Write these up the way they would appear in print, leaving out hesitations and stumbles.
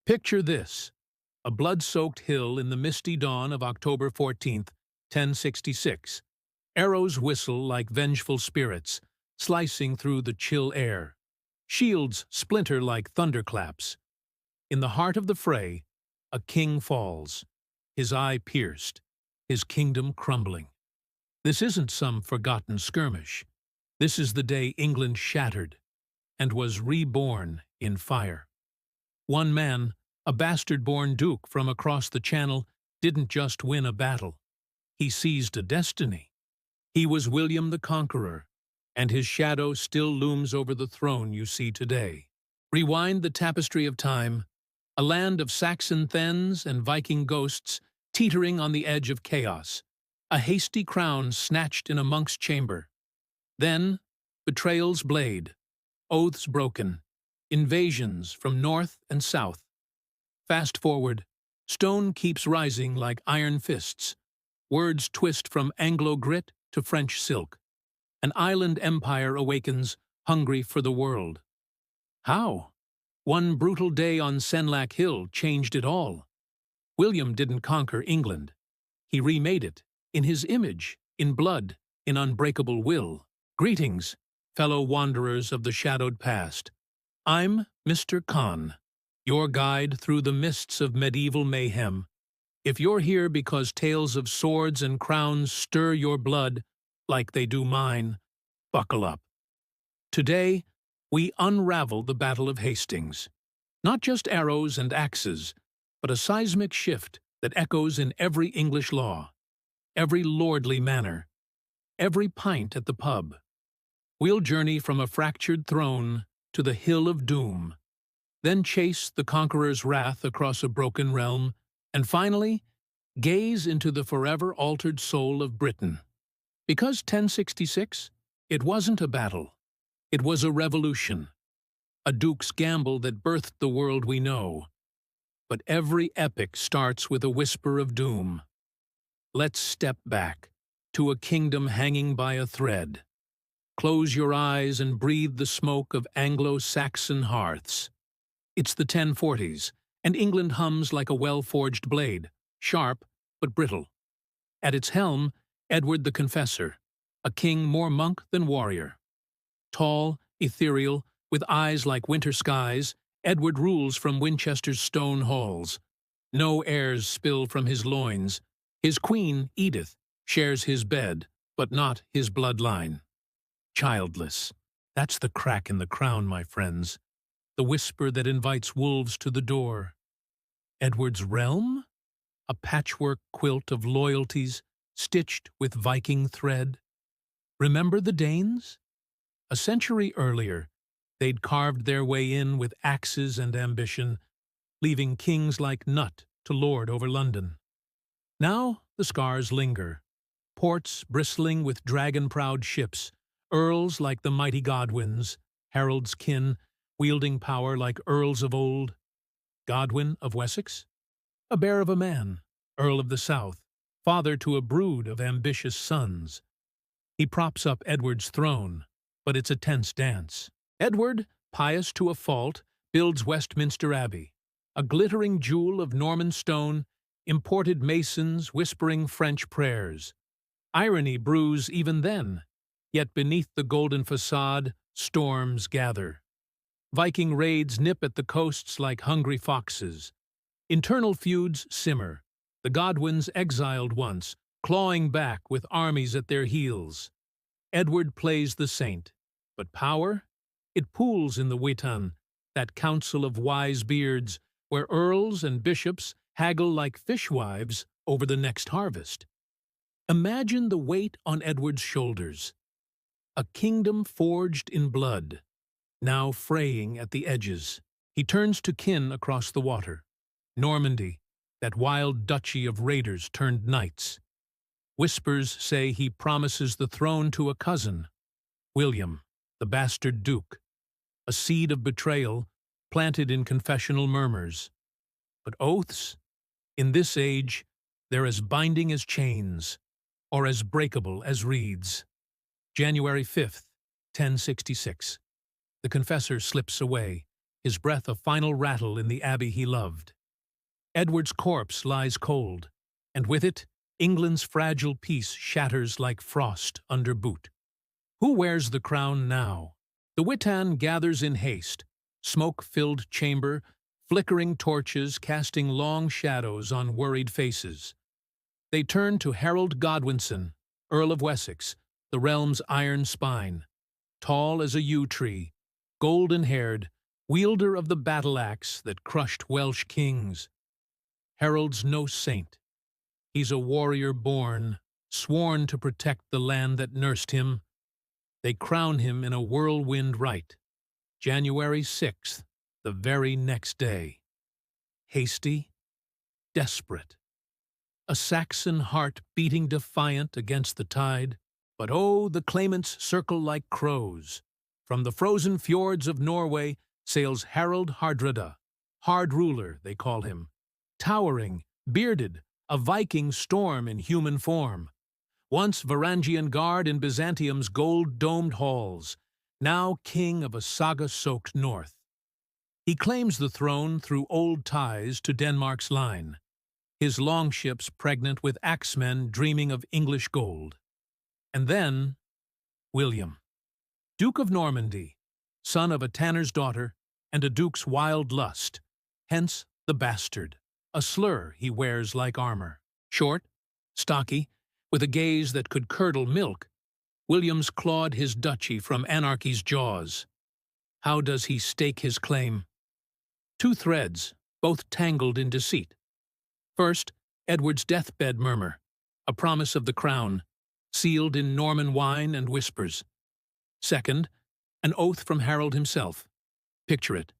Picture this, a blood-soaked hill in the misty dawn of October 14th, 1066. Arrows whistle like vengeful spirits, slicing through the chill air. Shields splinter like thunderclaps. In the heart of the fray, a king falls, his eye pierced, his kingdom crumbling. This isn't some forgotten skirmish. This is the day England shattered and was reborn in fire. One man, a bastard-born duke from across the Channel, didn't just win a battle. He seized a destiny. He was William the Conqueror, and his shadow still looms over the throne you see today. Rewind the tapestry of time, a land of Saxon thens and Viking ghosts teetering on the edge of chaos, a hasty crown snatched in a monk's chamber. Then, betrayal's blade, oaths broken, invasions from north and south. Fast forward, stone keeps rising like iron fists. Words twist from Anglo grit to French silk. An island empire awakens, hungry for the world. How? One brutal day on Senlac Hill changed it all. William didn't conquer England. He remade it, in his image, in blood, in unbreakable will. Greetings, fellow wanderers of the shadowed past. I'm Mr. Khan, your guide through the mists of medieval mayhem. If you're here because tales of swords and crowns stir your blood, like they do mine, buckle up. Today, we unravel the Battle of Hastings. Not just arrows and axes, but a seismic shift that echoes in every English law, every lordly manor, every pint at the pub. We'll journey from a fractured throne to the Hill of Doom, then chase the conqueror's wrath across a broken realm, and finally, gaze into the forever altered soul of Britain. Because 1066, it wasn't a battle. It was a revolution, a duke's gamble that birthed the world we know. But every epic starts with a whisper of doom. Let's step back to a kingdom hanging by a thread. Close your eyes and breathe the smoke of Anglo-Saxon hearths. It's the 1040s, and England hums like a well-forged blade, sharp but brittle. At its helm, Edward the Confessor, a king more monk than warrior. Tall, ethereal, with eyes like winter skies, Edward rules from Winchester's stone halls. No heirs spill from his loins. His queen, Edith, shares his bed, but not his bloodline. Childless. That's the crack in the crown, my friends. The whisper that invites wolves to the door. Edward's realm? A patchwork quilt of loyalties, stitched with Viking thread. Remember the Danes? A century earlier, they'd carved their way in with axes and ambition, leaving kings like Nut to lord over London. Now the scars linger, ports bristling with dragon-proud ships, earls like the mighty Godwins, Harald's kin, wielding power like earls of old. Godwin of Wessex? A bear of a man, Earl of the South, father to a brood of ambitious sons. He props up Edward's throne, but it's a tense dance. Edward, pious to a fault, builds Westminster Abbey, a glittering jewel of Norman stone, imported masons whispering French prayers. Irony brews even then, yet beneath the golden facade, storms gather. Viking raids nip at the coasts like hungry foxes. Internal feuds simmer, the Godwins exiled once, clawing back with armies at their heels. Edward plays the saint, but power? It pools in the Witan, that council of wise beards, where earls and bishops haggle like fishwives over the next harvest. Imagine the weight on Edward's shoulders. A kingdom forged in blood, now fraying at the edges. He turns to kin across the water. Normandy, that wild duchy of raiders turned knights. Whispers say he promises the throne to a cousin, William, the bastard duke, a seed of betrayal planted in confessional murmurs. But oaths? In this age, they're as binding as chains, or as breakable as reeds. January 5th, 1066. The confessor slips away, his breath a final rattle in the abbey he loved. Edward's corpse lies cold, and with it, England's fragile peace shatters like frost under boot. Who wears the crown now? The witan gathers in haste, smoke-filled chamber, flickering torches casting long shadows on worried faces. They turn to Harold Godwinson, Earl of Wessex, the realm's iron spine, tall as a yew tree, golden-haired, wielder of the battle-axe that crushed Welsh kings. Harold's no saint. He's a warrior born, sworn to protect the land that nursed him. They crown him in a whirlwind rite, January 6th, the very next day. Hasty, desperate. A Saxon heart beating defiant against the tide. But oh, the claimants circle like crows. From the frozen fjords of Norway sails Harald Hardrada, hard ruler, they call him. Towering, bearded, a Viking storm in human form. Once Varangian guard in Byzantium's gold-domed halls, now king of a saga-soaked north. He claims the throne through old ties to Denmark's line, his longships pregnant with axemen dreaming of English gold. And then, William, Duke of Normandy, son of a tanner's daughter and a duke's wild lust, hence the bastard, a slur he wears like armor. Short, stocky, with a gaze that could curdle milk, William's clawed his duchy from anarchy's jaws. How does he stake his claim? Two threads, both tangled in deceit. First, Edward's deathbed murmur, a promise of the crown, sealed in Norman wine and whispers. Second, an oath from Harold himself. Picture it.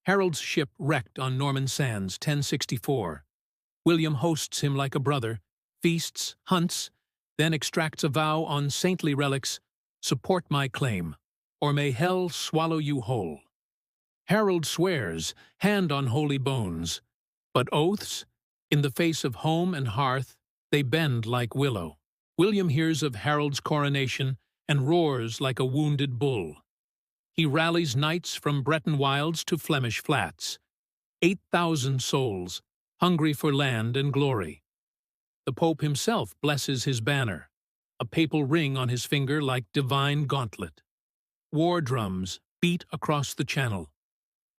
Harold's ship wrecked on Norman sands, 1064. William hosts him like a brother, feasts, hunts, then extracts a vow on saintly relics, support my claim, or may hell swallow you whole. Harold swears, hand on holy bones, but oaths, in the face of home and hearth, they bend like willow. William hears of Harold's coronation and roars like a wounded bull. He rallies knights from Breton wilds to Flemish flats, 8,000 souls, hungry for land and glory. The Pope himself blesses his banner, a papal ring on his finger like divine gauntlet. War drums beat across the channel.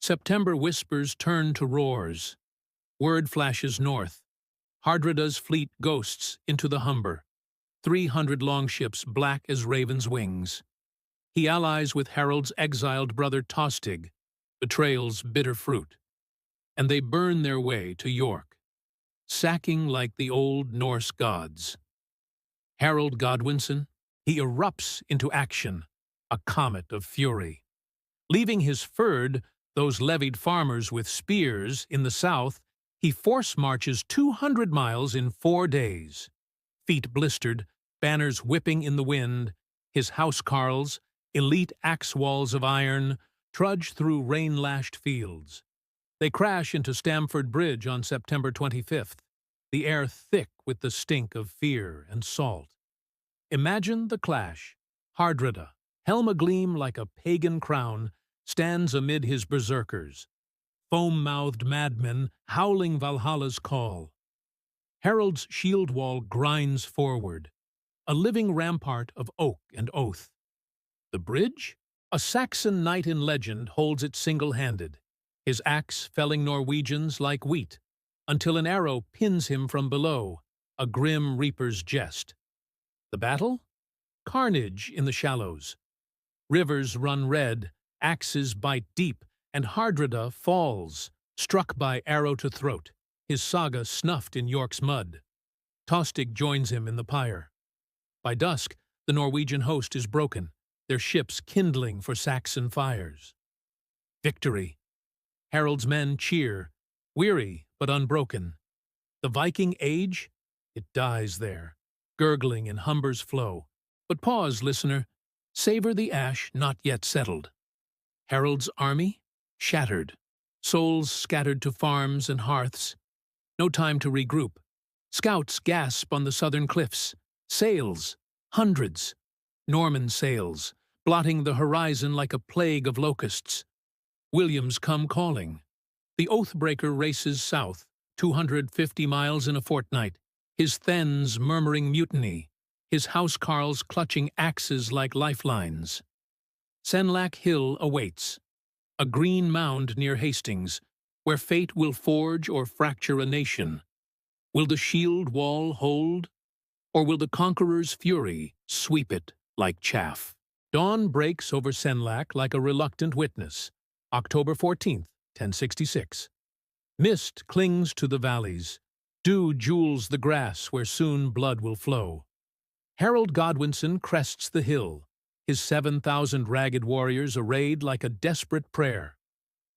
September whispers turn to roars. Word flashes north. Hardrada's fleet ghosts into the Humber, 300 longships black as ravens' wings. He allies with Harold's exiled brother Tostig, betrayal's bitter fruit, and they burn their way to York, sacking like the old Norse gods. Harold Godwinson, he erupts into action, a comet of fury. Leaving his fyrd, those levied farmers with spears, in the south, he force marches 200 miles in 4 days. Feet blistered, banners whipping in the wind, his housecarls, elite axe walls of iron, trudge through rain-lashed fields. They crash into Stamford Bridge on September 25th, the air thick with the stink of fear and salt. Imagine the clash. Hardrada, helm agleam like a pagan crown, stands amid his berserkers, foam-mouthed madmen howling Valhalla's call. Harold's shield wall grinds forward, a living rampart of oak and oath. The bridge? A Saxon knight in legend holds it single-handed, his axe felling Norwegians like wheat, until an arrow pins him from below, a grim reaper's jest. The battle? Carnage in the shallows. Rivers run red, axes bite deep, and Hardrada falls, struck by arrow to throat, his saga snuffed in York's mud. Tostig joins him in the pyre. By dusk, the Norwegian host is broken, their ships kindling for Saxon fires. Victory! Harold's men cheer, weary but unbroken. The Viking age? It dies there, gurgling in Humber's flow. But pause, listener. Savor the ash not yet settled. Harold's army? Shattered. Souls scattered to farms and hearths. No time to regroup. Scouts gasp on the southern cliffs. Sails. Hundreds. Norman sails, blotting the horizon like a plague of locusts. Williams come calling. The Oathbreaker races south, 250 miles in a fortnight, his thens murmuring mutiny, his housecarls clutching axes like lifelines. Senlac Hill awaits, a green mound near Hastings, where fate will forge or fracture a nation. Will the shield wall hold, or will the conqueror's fury sweep it like chaff? Dawn breaks over Senlac like a reluctant witness. October 14th, 1066. Mist clings to the valleys. Dew jewels the grass where soon blood will flow. Harald Godwinson crests the hill, his 7,000 ragged warriors arrayed like a desperate prayer.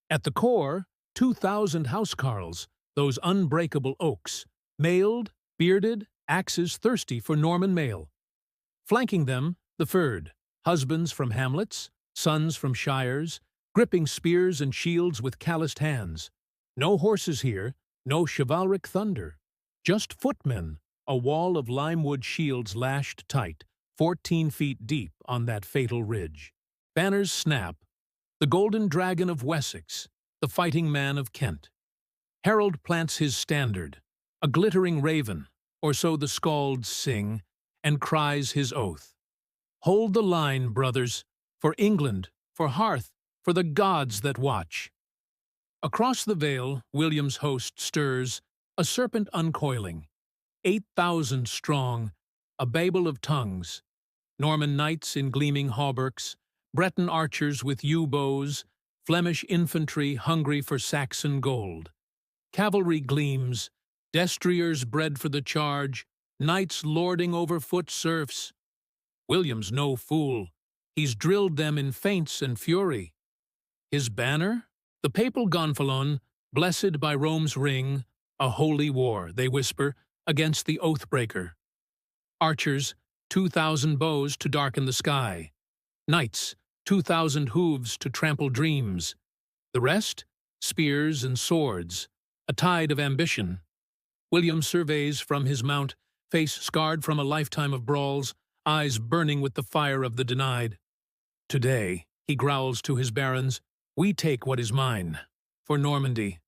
At the core, 2,000 housecarls, those unbreakable oaks, mailed, bearded, axes thirsty for Norman mail. Flanking them, the fyrd, husbands from hamlets, sons from shires, gripping spears and shields with calloused hands. No horses here, no chivalric thunder, just footmen, a wall of limewood shields lashed tight, 14 feet deep on that fatal ridge. Banners snap, the golden dragon of Wessex, the fighting man of Kent. Harold plants his standard, a glittering raven, or so the skalds sing, and cries his oath. Hold the line, brothers, for England, for Hearth, for the gods that watch. Across the vale, William's host stirs, a serpent uncoiling, 8,000 strong, a babel of tongues, Norman knights in gleaming hauberks, Breton archers with yew bows, Flemish infantry hungry for Saxon gold. Cavalry gleams, destriers bred for the charge, knights lording over foot serfs. William's no fool. He's drilled them in feints and fury. His banner? The papal gonfalon, blessed by Rome's ring, a holy war, they whisper, against the Oathbreaker. Archers, 2,000 bows to darken the sky. Knights, 2,000 hooves to trample dreams. The rest? Spears and swords, a tide of ambition. William surveys from his mount, face scarred from a lifetime of brawls, eyes burning with the fire of the denied. Today, he growls to his barons, we take what is mine, for Normandy,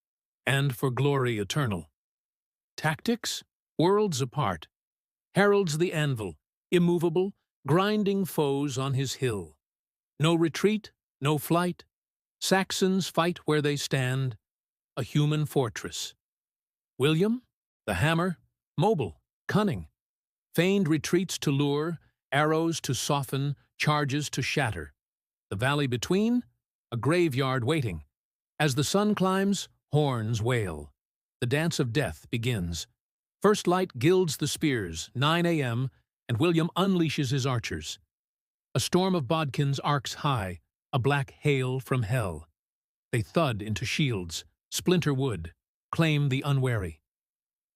and for glory eternal. Tactics? Worlds apart. Harold's the anvil, immovable, grinding foes on his hill. No retreat, no flight. Saxons fight where they stand, a human fortress. William, the hammer, mobile, cunning. Feigned retreats to lure, arrows to soften, charges to shatter. The valley between? A graveyard waiting. As the sun climbs, horns wail. The dance of death begins. First light gilds the spears, 9 a.m., and William unleashes his archers. A storm of bodkins arcs high, a black hail from hell. They thud into shields, splinter wood, claim the unwary.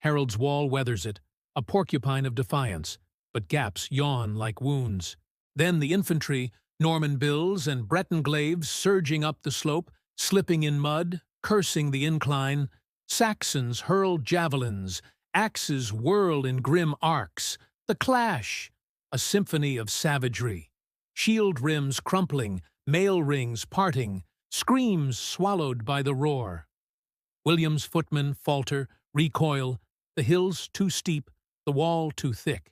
Harold's wall weathers it, a porcupine of defiance, but gaps yawn like wounds. Then the infantry, Norman bills and Breton glaives surging up the slope, slipping in mud, cursing the incline. Saxons hurl javelins, axes whirl in grim arcs. The clash, a symphony of savagery. Shield rims crumpling, mail rings parting, screams swallowed by the roar. William's footmen falter, recoil, the hills too steep, the wall too thick.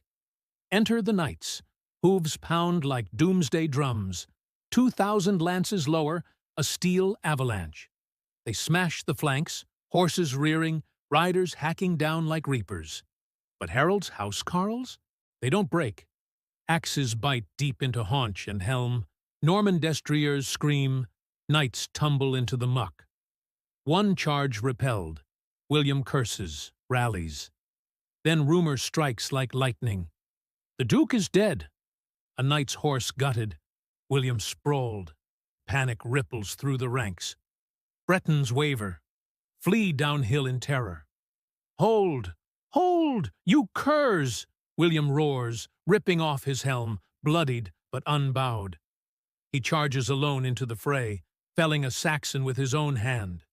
Enter the knights, hooves pound like doomsday drums, 2,000 lances lower, a steel avalanche. They smash the flanks, horses rearing, riders hacking down like reapers. But Harold's housecarls? They don't break. Axes bite deep into haunch and helm, Norman destriers scream, knights tumble into the muck. One charge repelled, William curses, rallies. Then rumor strikes like lightning. The Duke is dead. A knight's horse gutted, William sprawled. Panic ripples through the ranks. Bretons waver, flee downhill in terror. Hold! Hold! You curs! William roars, ripping off his helm, bloodied but unbowed. He charges alone into the fray, felling a Saxon with his own hand.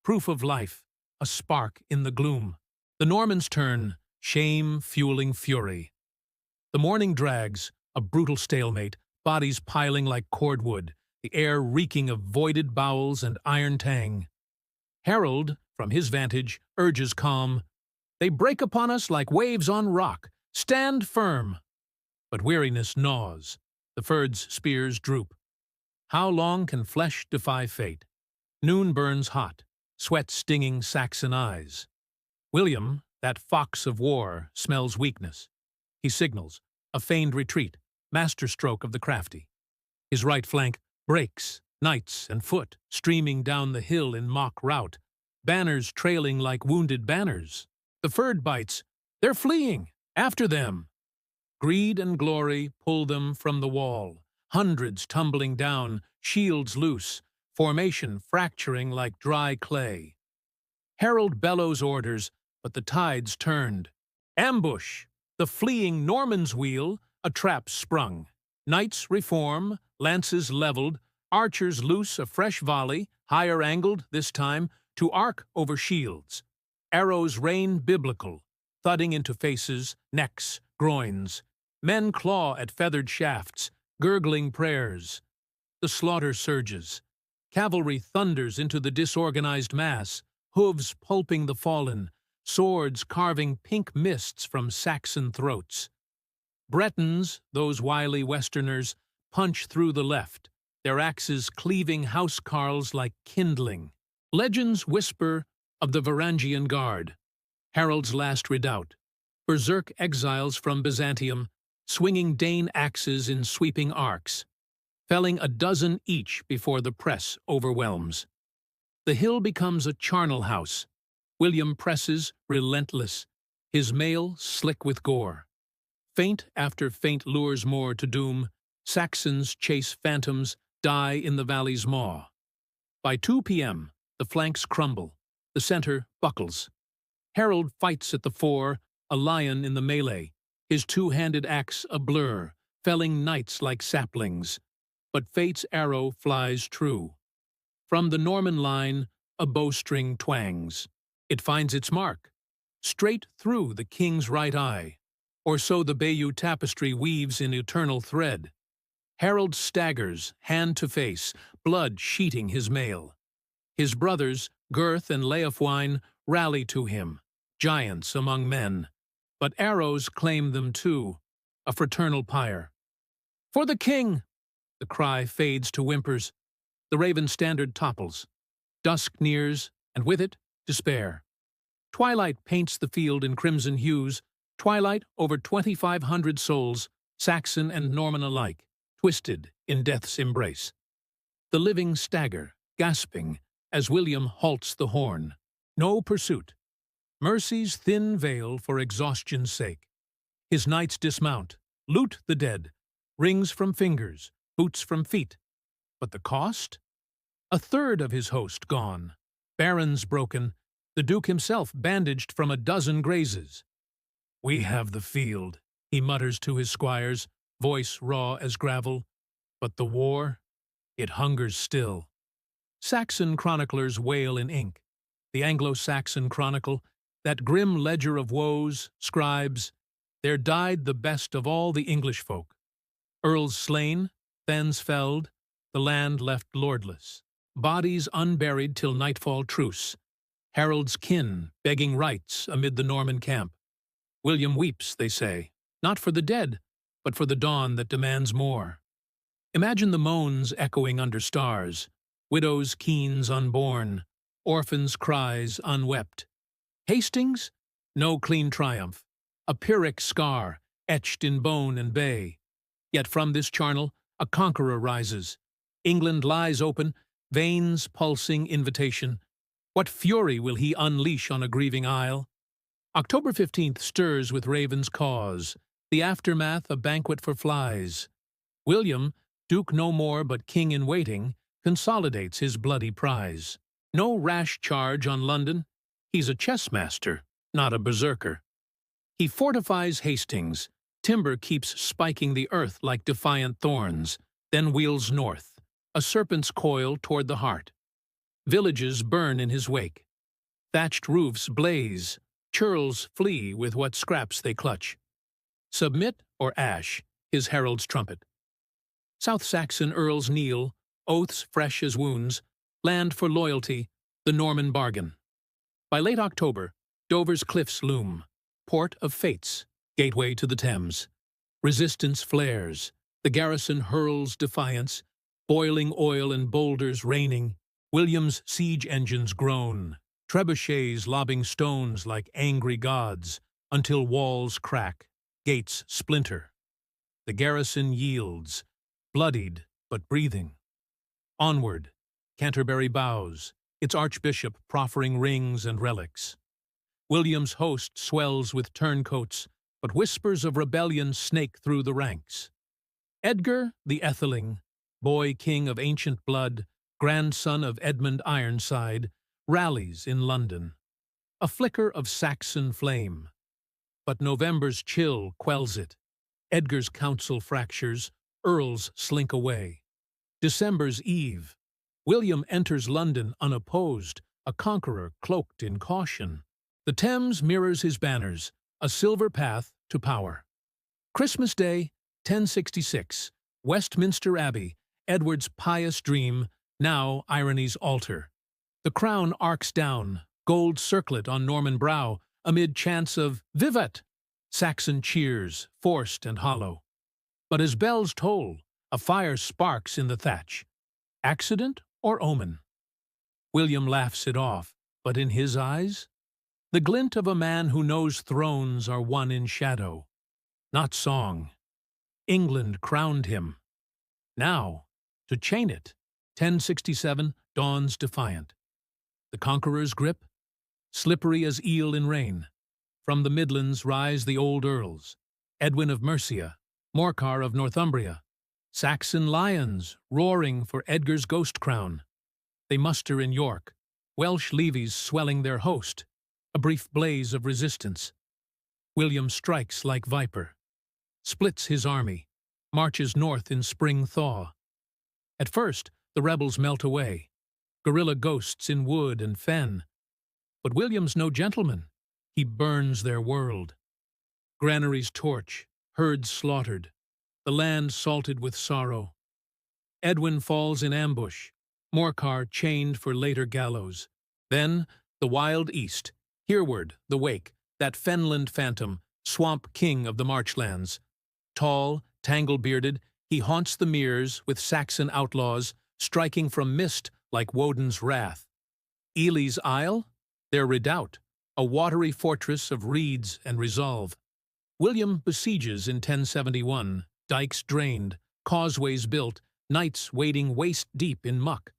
Proof of life, a spark in the gloom. The Normans turn, shame fueling fury. The morning drags, a brutal stalemate, bodies piling like cordwood, the air reeking of voided bowels and iron tang. Harald, from his vantage, urges calm. They break upon us like waves on rock. Stand firm. But weariness gnaws. The furred's spears droop. How long can flesh defy fate? Noon burns hot, sweat stinging Saxon eyes. William, that fox of war, smells weakness. He signals, a feigned retreat, masterstroke of the crafty. His right flank breaks, knights and foot streaming down the hill in mock rout, banners trailing like wounded banners. The furred bites, they're fleeing, after them. Greed and glory pull them from the wall, hundreds tumbling down, shields loose, formation fracturing like dry clay. Harald bellows orders, but the tide's turned. Ambush! The fleeing Norman's wheel, a trap sprung. Knights reform, lances leveled, archers loose a fresh volley, higher angled this time, to arc over shields. Arrows rain biblical, thudding into faces, necks, groins. Men claw at feathered shafts, gurgling prayers. The slaughter surges. Cavalry thunders into the disorganized mass, hooves pulping the fallen, swords carving pink mists from Saxon throats. Bretons, those wily Westerners, punch through the left, their axes cleaving housecarls like kindling. Legends whisper of the Varangian Guard, Harold's last redoubt, berserk exiles from Byzantium, swinging Dane axes in sweeping arcs, felling a dozen each before the press overwhelms. The hill becomes a charnel house. William presses, relentless, his mail slick with gore. Feint after feint lures more to doom. Saxons chase phantoms, die in the valley's maw. By 2 p.m., the flanks crumble, the center buckles. Harald fights at the fore, a lion in the melee, his two-handed axe a blur, felling knights like saplings. But fate's arrow flies true. From the Norman line, a bowstring twangs. It finds its mark, straight through the king's right eye, or so the Bayeux tapestry weaves in eternal thread. Harald staggers, hand to face, blood sheeting his mail. His brothers, Gurth and Leofwine, rally to him, giants among men. But arrows claim them too, a fraternal pyre. For the king! The cry fades to whimpers. The raven standard topples. Dusk nears, and with it, despair. Twilight paints the field in crimson hues, twilight over 2,500 souls, Saxon and Norman alike, twisted in death's embrace. The living stagger, gasping, as William halts the horn. No pursuit. Mercy's thin veil for exhaustion's sake. His knights dismount, loot the dead, rings from fingers, boots from feet. But the cost? A third of his host gone, barons broken, the Duke himself bandaged from a dozen grazes. "We have the field," he mutters to his squires, voice raw as gravel. But the war, it hungers still. Saxon chroniclers wail in ink. The Anglo-Saxon chronicle, that grim ledger of woes, scribes, "There died the best of all the English folk. Earls slain, thegns felled, the land left lordless. Bodies unburied till nightfall truce. Harold's kin begging rights amid the Norman camp. William weeps, they say, not for the dead, but for the dawn that demands more." Imagine the moans echoing under stars, widows' keens unborn, orphans' cries unwept. Hastings? No clean triumph, a Pyrrhic scar etched in bone and bay. Yet from this charnel a conqueror rises. England lies open, veins pulsing invitation. What fury will he unleash on a grieving isle? October 15th stirs with Raven's cause, the aftermath a banquet for flies. William, Duke no more but king in waiting, consolidates his bloody prize. No rash charge on London. He's a chess master, not a berserker. He fortifies Hastings. Timber keeps spiking the earth like defiant thorns, then wheels north, a serpent's coil toward the heart. Villages burn in his wake. Thatched roofs blaze, churls flee with what scraps they clutch. Submit or ash, his herald's trumpet. South Saxon earls kneel, oaths fresh as wounds, land for loyalty, the Norman bargain. By late October, Dover's cliffs loom, port of fates, gateway to the Thames. Resistance flares, the garrison hurls defiance, boiling oil and boulders raining, William's siege engines groan, trebuchets lobbing stones like angry gods, until walls crack, gates splinter. The garrison yields, bloodied but breathing. Onward, Canterbury bows, its archbishop proffering rings and relics. William's host swells with turncoats, but whispers of rebellion snake through the ranks. Edgar the Atheling, boy king of ancient blood, grandson of Edmund Ironside, rallies in London. A flicker of Saxon flame. But November's chill quells it. Edgar's council fractures, earls slink away. December's eve. William enters London unopposed, a conqueror cloaked in caution. The Thames mirrors his banners, a silver path to power. Christmas Day, 1066, Westminster Abbey, Edward's pious dream, now irony's altar. The crown arcs down, gold circlet on Norman brow, amid chants of "Vivat!" Saxon cheers, forced and hollow. But as bells toll, a fire sparks in the thatch. Accident or omen? William laughs it off, but in his eyes, the glint of a man who knows thrones are won in shadow, not song. England crowned him. Now, to chain it, 1067 dawns defiant. The conqueror's grip, slippery as eel in rain. From the Midlands rise the old earls, Edwin of Mercia, Morcar of Northumbria, Saxon lions roaring for Edgar's ghost crown. They muster in York, Welsh levies swelling their host, a brief blaze of resistance. William strikes like viper, splits his army, marches north in spring thaw. At first, the rebels melt away, guerrilla ghosts in wood and fen. But William's no gentleman. He burns their world. Granaries torch, herds slaughtered, the land salted with sorrow. Edwin falls in ambush, Morcar chained for later gallows. Then, the wild east, Hereward, the wake, that fenland phantom, swamp king of the marchlands. Tall, tangle-bearded, he haunts the meres with Saxon outlaws, striking from mist like Woden's wrath. Ely's Isle, their redoubt, a watery fortress of reeds and resolve. William besieges in 1071, dikes drained, causeways built, knights wading waist-deep in muck.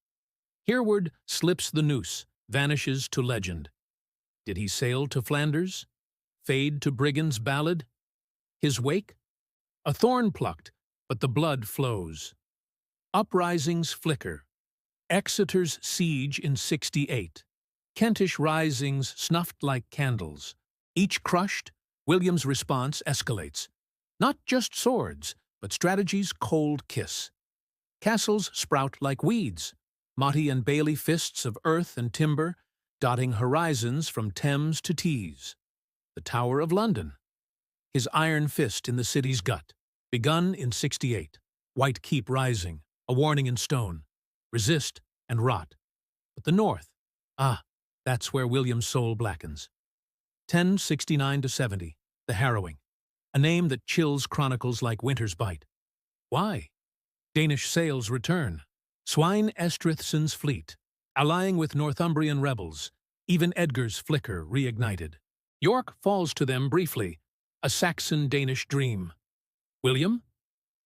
Hereward slips the noose, vanishes to legend. Did he sail to Flanders? Fade to brigand's ballad? His wake? A thorn plucked, but the blood flows. Uprisings flicker. Exeter's siege in 68. Kentish risings snuffed like candles. Each crushed, William's response escalates. Not just swords, but strategy's cold kiss. Castles sprout like weeds, Motti and Bailey fists of earth and timber, dotting horizons from Thames to Tees. The Tower of London. His iron fist in the city's gut. Begun in 68. White Keep rising, a warning in stone. Resist and rot. But the north, that's where William's soul blackens. 1069–70, the Harrowing, a name that chills chronicles like winter's bite. Why? Danish sails return. Sweyn Estrithson's fleet, allying with Northumbrian rebels, even Edgar's flicker reignited. York falls to them briefly, a Saxon-Danish dream. William?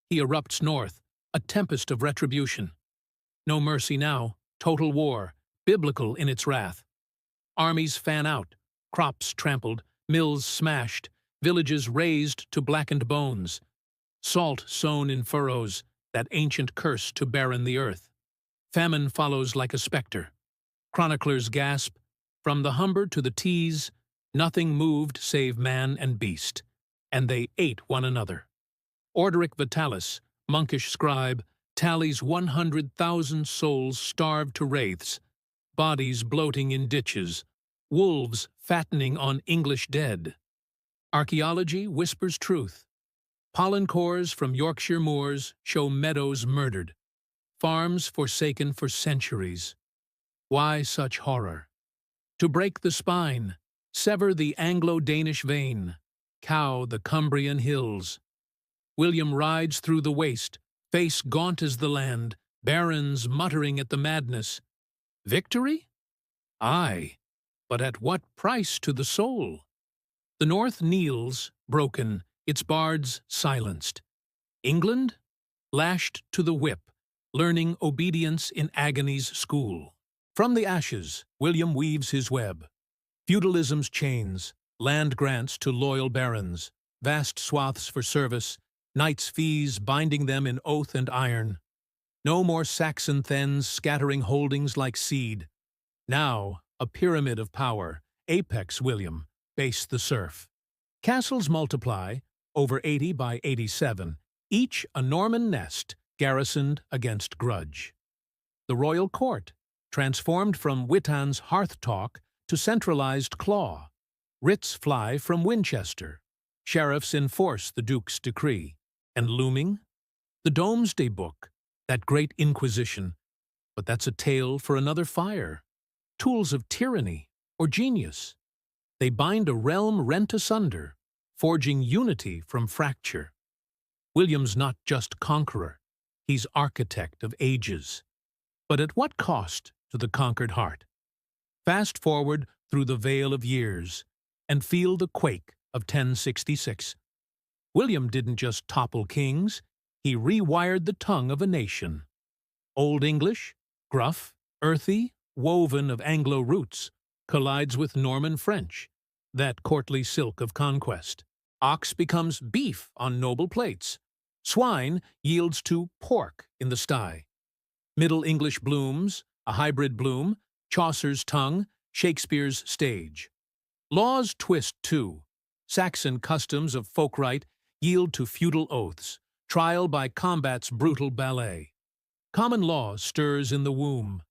He erupts north, a tempest of retribution. No mercy now, total war, biblical in its wrath. Armies fan out, crops trampled, mills smashed, villages razed to blackened bones. Salt sown in furrows, that ancient curse to barren the earth. Famine follows like a spectre. Chroniclers gasp, from the Humber to the Tees, nothing moved save man and beast, and they ate one another. Orderic Vitalis, monkish scribe, tallies 100,000 souls starved to wraiths, bodies bloating in ditches, wolves fattening on English dead. Archaeology whispers truth. Pollen cores from Yorkshire moors show meadows murdered. farms forsaken for centuries. Why such horror? To break the spine, sever the Anglo-Danish vein, cow the Cumbrian hills. William rides through the waste, face gaunt as the land, barons muttering at the madness. Victory? Aye, but at what price to the soul? The North kneels, broken, its bards silenced. England? Lashed to the whip, learning obedience in agony's school. From the ashes, William weaves his web. Feudalism's chains, land grants to loyal barons, vast swaths for service, knights' fees binding them in oath and iron. No more Saxon thens scattering holdings like seed. Now, a pyramid of power, apex William, base the serf. Castles multiply, over 80 by 87, each a Norman nest, garrisoned against grudge. The royal court, transformed from Witan's hearth-talk to centralized claw. Writs fly from Winchester. Sheriffs enforce the Duke's decree. And looming? The Domesday Book, that great Inquisition. But that's a tale for another fire. Tools of tyranny or genius. They bind a realm rent asunder, forging unity from fracture. William's not just conqueror, he's architect of ages. But at what cost to the conquered heart? Fast forward through the veil of years, and feel the quake of 1066. William didn't just topple kings, he rewired the tongue of a nation. Old English, gruff, earthy, woven of Anglo roots, collides with Norman French, that courtly silk of conquest. Ox becomes beef on noble plates. Swine yields to pork in the sty. Middle English blooms, a hybrid bloom, Chaucer's tongue, Shakespeare's stage. Laws twist too. Saxon customs of folkright yield to feudal oaths, trial by combat's brutal ballet. Common law stirs in the womb.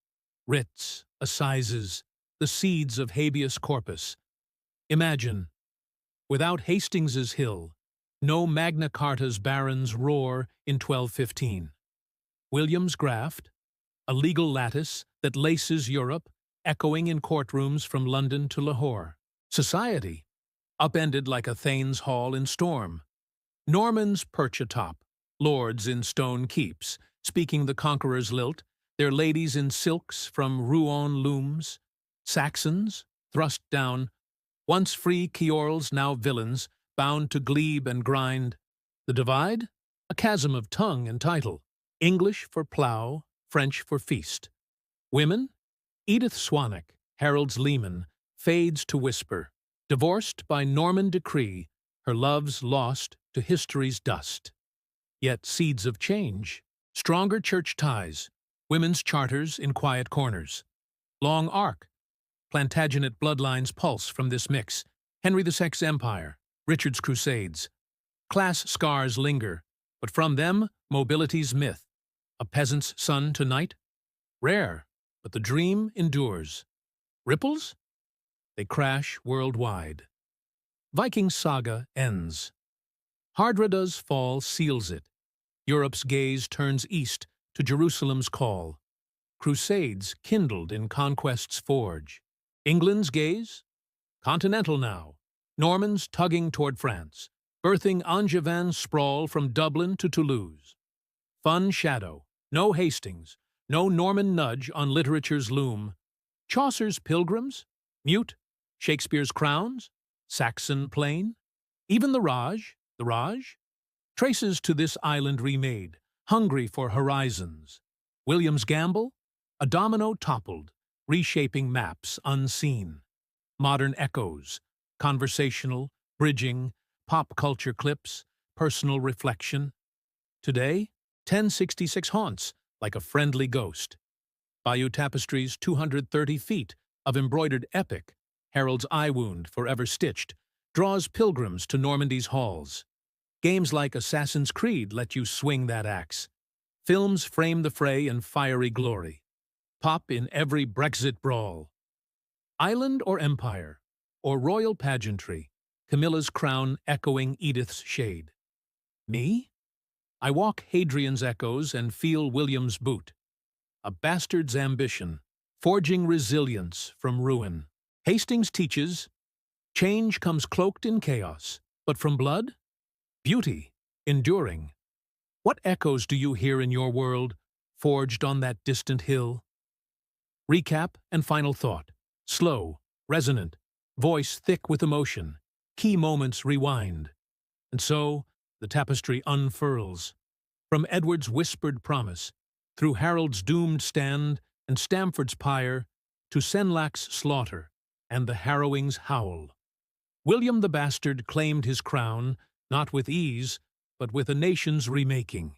Writs, assizes, the seeds of habeas corpus. Imagine, without Hastings's Hill, no Magna Carta's barons roar in 1215. William's graft, a legal lattice that laces Europe, echoing in courtrooms from London to Lahore. Society, upended like a Thane's hall in storm. Normans perch atop, lords in stone keeps, speaking the conqueror's lilt, their ladies in silks from Rouen looms. Saxons, thrust down, once free Ciorls, now villains, bound to glebe and grind. The divide? A chasm of tongue and title. English for plough, French for feast. Women? Edith Swanwick, Harold's leman, fades to whisper. Divorced by Norman decree, her love's lost to history's dust. Yet seeds of change, stronger church ties, women's charters in quiet corners. Long arc, Plantagenet bloodlines pulse from this mix. Henry VI's empire, Richard's crusades. Class scars linger, but from them mobility's myth. A peasant's son to knight? Rare, but the dream endures. Ripples? They crash worldwide. Viking saga ends. Hardrada's fall seals it. Europe's gaze turns east to Jerusalem's call. Crusades kindled in conquest's forge. England's gaze? Continental now. Normans tugging toward France, birthing Angevin sprawl from Dublin to Toulouse. Fun shadow, no Hastings, no Norman nudge on literature's loom. Chaucer's pilgrims? Mute. Shakespeare's crowns? Saxon plain? Even the Raj? Traces to this island remade, hungry for horizons. William's gamble? A domino toppled, reshaping maps unseen. Modern echoes, conversational, bridging, pop culture clips, personal reflection. Today, 1066 haunts like a friendly ghost. Bayeux Tapestry's 230 feet of embroidered epic, Harald's eye wound forever stitched, draws pilgrims to Normandy's halls. Games like Assassin's Creed let you swing that axe. Films frame the fray in fiery glory. Pop in every Brexit brawl. Island or empire, or royal pageantry, Camilla's crown echoing Edith's shade. Me? I walk Hadrian's echoes and feel William's boot. a bastard's ambition, forging resilience from ruin. Hastings teaches, change comes cloaked in chaos, but from blood? Beauty, enduring. What echoes do you hear in your world, forged on that distant hill? Recap and final thought. Slow, resonant, voice thick with emotion. Key moments rewind. And so, the tapestry unfurls. From Edward's whispered promise, through Harald's doomed stand and Stamford's pyre, to Senlac's slaughter and the Harrowing's howl. William the Bastard claimed his crown, not with ease, but with a nation's remaking.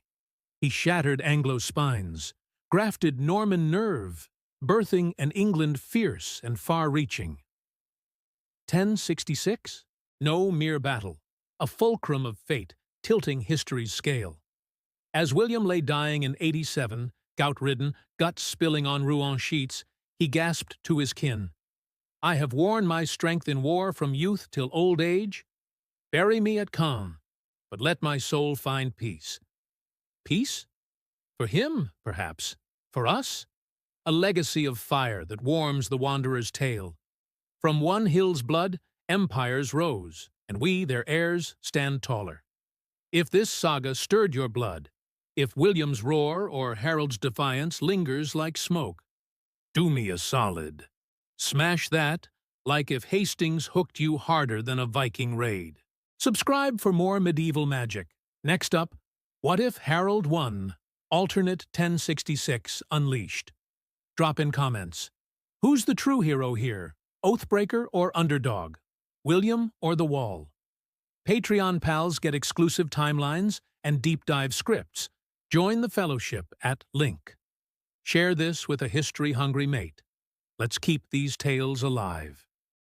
He shattered Anglo spines, grafted Norman nerve, birthing an England fierce and far-reaching. 1066? No mere battle, a fulcrum of fate, tilting history's scale. As William lay dying in 87, gout-ridden, guts spilling on Rouen sheets, he gasped to his kin, "I have worn my strength in war from youth till old age. Bury me at Caen, but let my soul find peace." Peace? For him, perhaps. For us? A legacy of fire that warms the wanderer's tale. From one hill's blood, empires rose, and we, their heirs, stand taller. If this saga stirred your blood, if William's roar or Harold's defiance lingers like smoke, do me a solid. Smash that, like if Hastings hooked you harder than a Viking raid. Subscribe for more medieval magic. Next up, what if Harald won? Alternate 1066 Unleashed. Drop in comments. Who's the true hero here? Oathbreaker or underdog? William or the Wall? Patreon pals get exclusive timelines and deep dive scripts. Join the fellowship at link. Share this with a history-hungry mate. Let's keep these tales alive.